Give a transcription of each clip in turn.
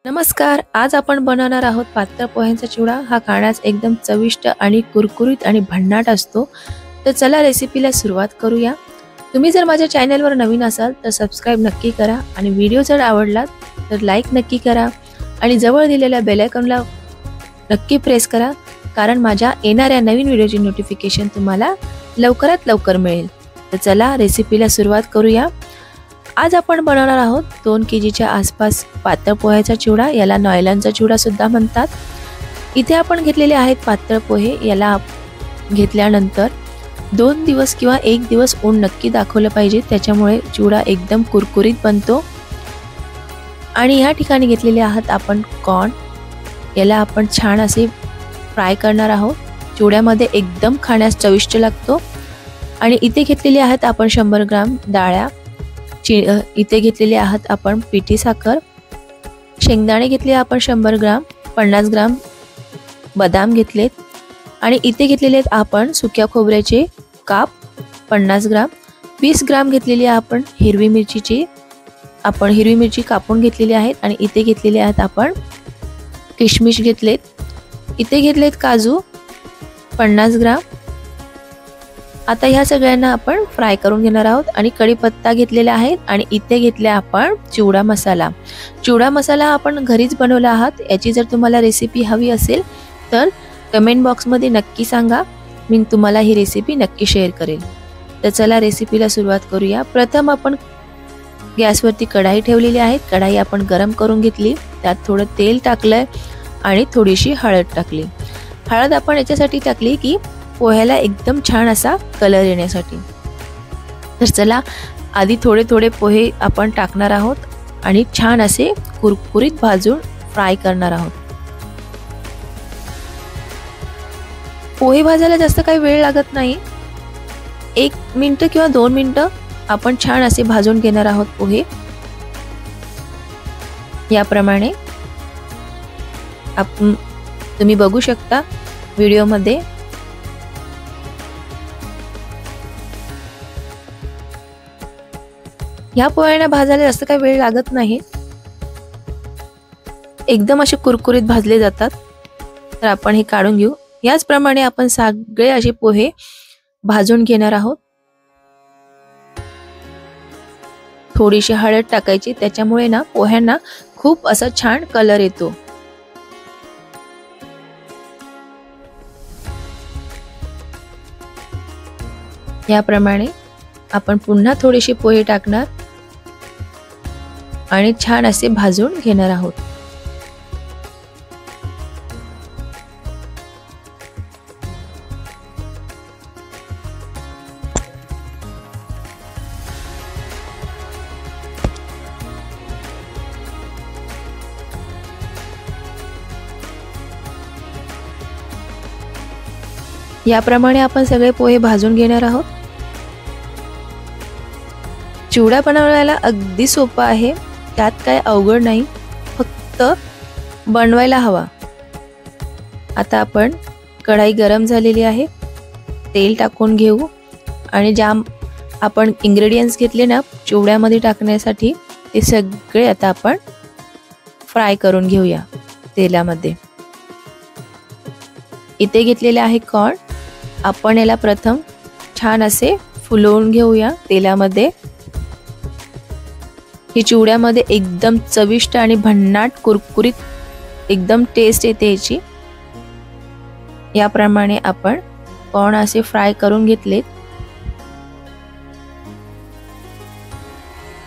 नमस्कार. आज आपण बनवणार आहोत पातळ पोह्यांचा चिवडा. हा खाण्यास एकदम चविष्ट आणि कुरकुरीत आणि भन्नाट असतो. तर चला रेसिपीला सुरुवात करूया. तुम्ही जर माझ्या चॅनलवर नवीन असाल तर सबस्क्राइब नक्की करा आणि व्हिडिओ जर आवडला तर लाईक नक्की करा आणि जवळ दिलेल्या बेल आयकॉनला नक्की प्रेस करा, कारण माझ्या येणाऱ्या नवीन व्हिडिओची नोटिफिकेशन तुम्हाला लवकरात लवकर मिळेल. तर चला रेसिपीला सुरुवात करूया. आज आपण बनवणार आहोत 2 केजीच्या आसपास पातळ पोह्याचा चिवडा. याला नॉयलॉनचा चिवडा सुद्धा म्हणतात. इथे आपण घेतलेले आहेत पातळ पोहे. याला घेतल्यानंतर 2 दिवस किंवा 1 दिवस ऊन नक्की दाखवलं पाहिजे, त्याच्यामुळे चिवडा एकदम कुरकुरीत बनतो. आणि या ठिकाणी घेतलेले आहात आपण कॉर्न. याला आपण छान असे फ्राय करणार आहोत. चिवड्यामध्ये एकदम खाण्यास चविष्ट लागतो. आणि इथे घेतलेले आहेत आपण 100 ग्राम डाळ्या. इथे घेतलेले आहात आपण पिठी साखर. शेंगदाणे घेतले आपण 100 ग्राम. 50 ग्राम बदाम घेतलेत. आणि इथे घेतलेले आहेत आपण सुक्या खोबऱ्याचे काप 50 ग्राम. 20 ग्राम घेतलेली आपण हिरवी मिरचीची. आपण हिरवी मिरची कापून घेतलेली आहेत. आणि इथे घेतलेले आहेत आपण किशमिश घेतलेत. इथे घेतलेत काजू 50 ग्राम. आता ह्या सगळ्यांना आपण फ्राय करून घेणार आहोत. आणि कढीपत्ता घेतलेला आहे. आणि इथे घेतले आपण चिवडा मसाला. चिवडा मसाला आपण घरीच बनवला आहात. याची जर तुम्हाला रेसिपी हवी असेल तर कमेंट बॉक्समध्ये नक्की सांगा, मी तुम्हाला ही रेसिपी नक्की शेअर करेल. तर चला रेसिपीला सुरुवात करूया. प्रथम आपण गॅसवरती कढाई ठेवलेली आहे. कढाई आपण गरम करून घेतली. त्यात थोडं तेल टाकलंय आणि थोडीशी हळद टाकली. हळद आपण याच्यासाठी टाकली की पोह्याला एकदम छान असा कलर येण्यासाठी. तर चला आधी थोडे थोडे पोहे आपण टाकणार आहोत आणि छान असे कुरकुरीत भाजून फ्राय करणार आहोत. पोहे भाजायला जास्त काही वेळ लागत नाही. 1 मिनिट किंवा 2 मिनिटं आपण छान असे भाजून घेणार आहोत पोहे. याप्रमाणे तुम्ही बघू शकता व्हिडिओमध्ये. ह्या पोह्यांना भाजायला जास्त काही वेळ लागत नाही. एकदम असे कुरकुरीत भाजले जातात. तर आपण हे काढून घेऊ. याचप्रमाणे आपण सगळे असे पोहे भाजून घेणार आहोत. थोडीशी हळद टाकायची, त्याच्यामुळे ना पोह्यांना खूप असा छान कलर येतो. याप्रमाणे आपण पुन्हा थोडेसे पोहे टाकणार आणि छान असे भाजून घेणार आहोत. याप्रमाणे आपण सगळे पोहे भाजून घेणार आहोत. चिवडा बनवायला अगदी सोपा आहे. त्यात काय अवघड नाही, फक्त बनवायला हवा. आता आपण कढाई गरम झालेली आहे. तेल टाकून घेऊ आणि ज्या आपण इंग्रेडियंट्स घेतले ना चिवड्यामध्ये टाकण्यासाठी, ते सगळे आता आपण फ्राय करून घेऊया तेलामध्ये. इथे घेतलेले आहे कॉर्न. आपण याला प्रथम छान असे फुलवून घेऊया तेलामध्ये. ही चिवड्यामध्ये एकदम चविष्ट आणि भन्नाट कुरकुरीत एकदम टेस्ट येते याची. याप्रमाणे आपण कॉर्न असे फ्राय करून घेतलेत.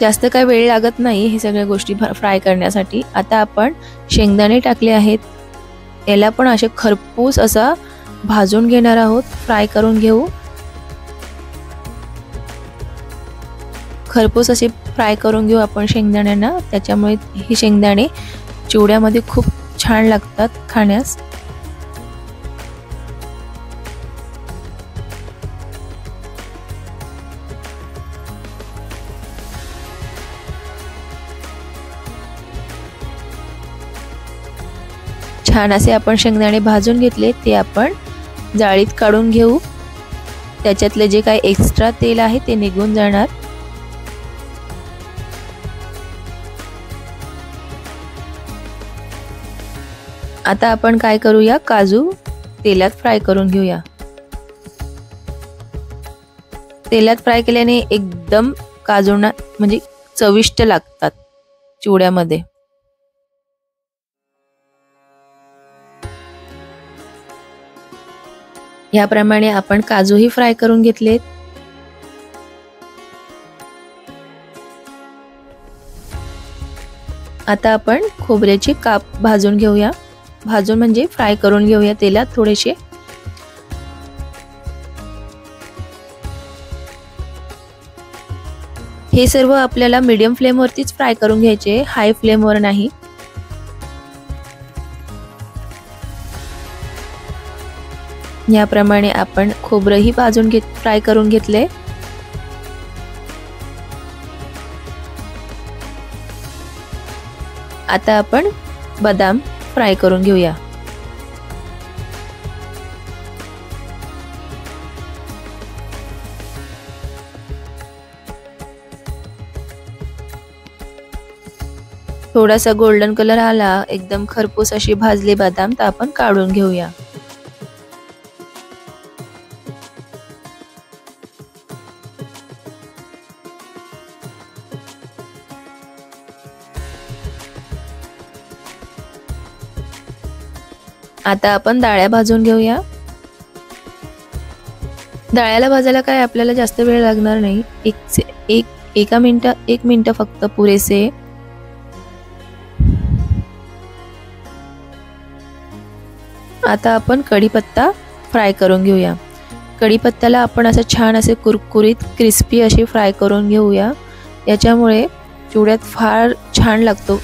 जास्त काही वेळ लागत नाही हे सगळ्या गोष्टी फ्राय करण्यासाठी. आता आपण शेंगदाणे टाकले आहेत. याला पण असे खरपूस असा भाजून घेणार आहोत. फ्राय करून घेऊ. खरपूस असे फ्राय करून घेऊ आपण शेंगदाण्यांना. त्याच्यामुळे हे शेंगदाणे चिवड्यामध्ये खूप छान लागतात खाण्यास. छान असे आपण शेंगदाणे भाजून घेतले. ते आपण जाळीत काढून घेऊ. त्याच्यातले जे काही एक्स्ट्रा तेल आहे ते निघून जाणार. आता आपण काय करूया, काजू तेलात फ्राय करून घेऊया। तेलात फ्राय केल्याने एकदम काजूंना म्हणजे चविष्ट लागतात चिवड्यामध्ये। याप्रमाणे आपण काजूही फ्राय करून घेतलेत। आता आपण खोबऱ्याचे काप भाजून घेऊया, भाजून म्हणजे फ्राय करून घेऊया तेलात थोडेसे। हे सर्व आपल्याला मीडियम फ्लेम वरतीच फ्राय करून घ्यायचे, हाय फ्लेम वर नाही। याप्रमाणे आपण खोबरंही भाजून फ्राय करून घेतले। आता आपण बदाम फ्राय करून घेऊया। थोडासा गोल्डन कलर आला, एकदम खरपूस अशी भाजले बदाम, तर आपण काढून घेऊया। आता आपण डाळ्या भाजून घेऊया। डाळ्याला भाजायला काय आपल्याला जास्त वेळ लागणार नाही, एक मिनिट फक्त पुरेसे। आता आपण कढीपत्ता फ्राय करून घेऊया। कढीपत्त्याला आपण असं छान असे कुरकुरीत क्रिस्पी असे फ्राय करून घेऊया, याच्यामुळे चिवड्यात फार छान लागतो।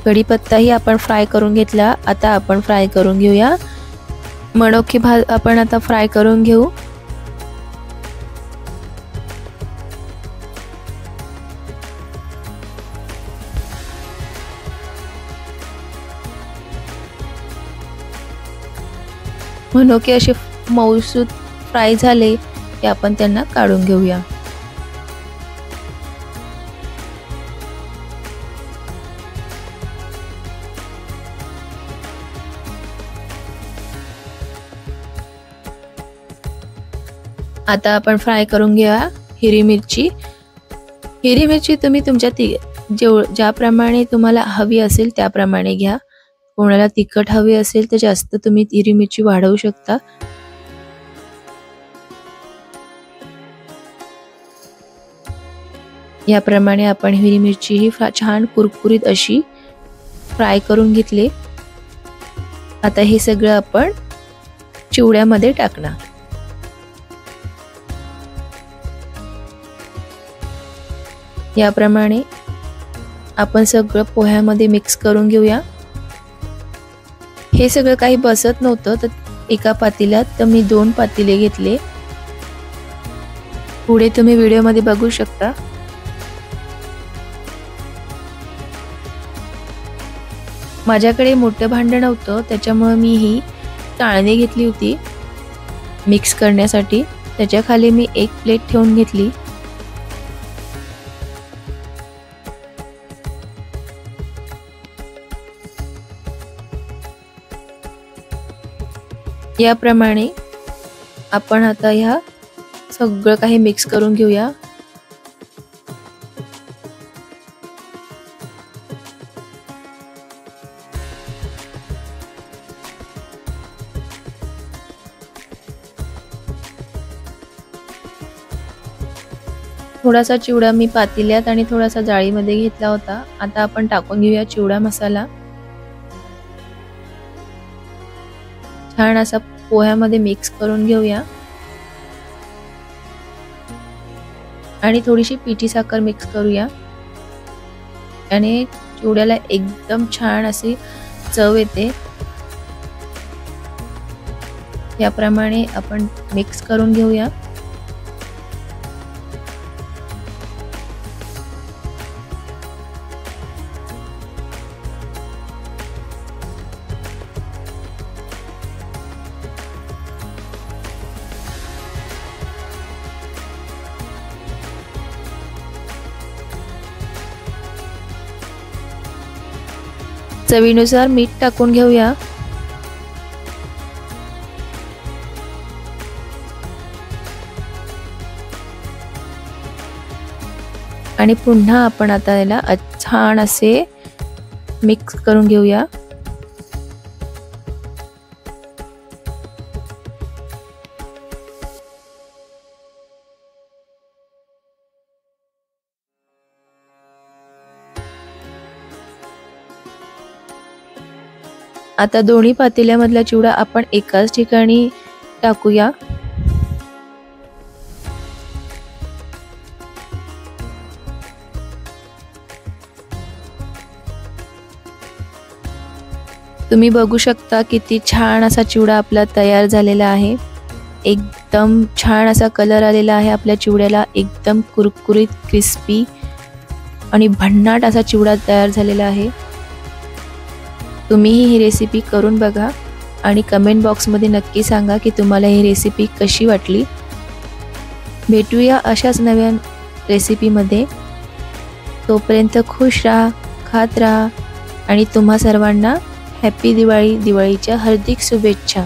कढीपत्ताही आपण फ्राय करून घेतला। आता आपण फ्राय करून घेऊया मनुके, आपण आता फ्राय करून घेऊ। मनुके असे मऊसूत फ्राय झाले की आपण त्यांना काढून घेऊया। आता आपण फ्राय करून घ्या हिरवी मिरची। हिरवी मिरची तुम्ही तुमच्या ज्याप्रमाणे तुम्हाला हवी असेल त्याप्रमाणे घ्या। कोणाला तिखट हवी असेल तर जास्त तुम्ही हिरवी मिरची वाढवू शकता। याप्रमाणे आपण हिरवी मिरची ही छान कुरकुरीत अशी फ्राय करून घेतली। आता हे सगळं आपण चिवड्यामध्ये टाकणार। याप्रमाणे आपण सगळं पोह्यामध्ये मिक्स करून घेऊया। हे सगळं काही बसत नव्हतं, तर एका पातेल्यात तर मी 2 पातेले घेतले। पुढे तुम्ही व्हिडिओमध्ये बघू शकता। माझ्याकडे मोठं भांड नव्हतं, त्याच्यामुळे मी ही चाळणी घेतली होती मिक्स करण्यासाठी। त्याच्या खाली मी एक प्लेट ठेवून घेतली। याप्रमाणे आपण आता ह्या सगळं काही मिक्स करून घेऊया। थोडासा चिवडा मी पातेल्यात आणि थोडासा जाळीमध्ये घेतला होता। आता आपण टाकून घेऊया चिवडा मसाला। छान असा पोह्यामध्ये मिक्स करून घेऊया आणि थोडीशी पिठी साखर मिक्स करूया, आणि चिवड्याला एकदम छान अशी चव येते। याप्रमाणे आपण मिक्स करून घेऊया। चवीनुसार मीठ टाकून घेऊया। आणि पुन्हा आपण आता याला छान असे मिक्स करून घेऊया। आता दोन्ही पातेल्यामधला चिवडा आपण एकाच ठिकाणी टाकूया। तुम्ही बघू शकता किती छान असा चिवडा आपला तयार झालेला आहे। एकदम छान असा कलर आलेला आहे आपल्या चिवड्याला, एकदम कुरकुरीत क्रिस्पी आणि भन्नाट असा चिवडा तयार झालेला आहे। तुम्हीही ही रेसिपी करून बघा आणि कमेंट बॉक्समध्ये नक्की सांगा की तुम्हाला ही रेसिपी कशी वाटली। भेटूया अशाच नव्या रेसिपीमध्ये। तोपर्यंत खुश राहा, खात राहा आणि तुम्हा सर्वांना हॅपी दिवाळी, दिवाळीच्या हार्दिक शुभेच्छा।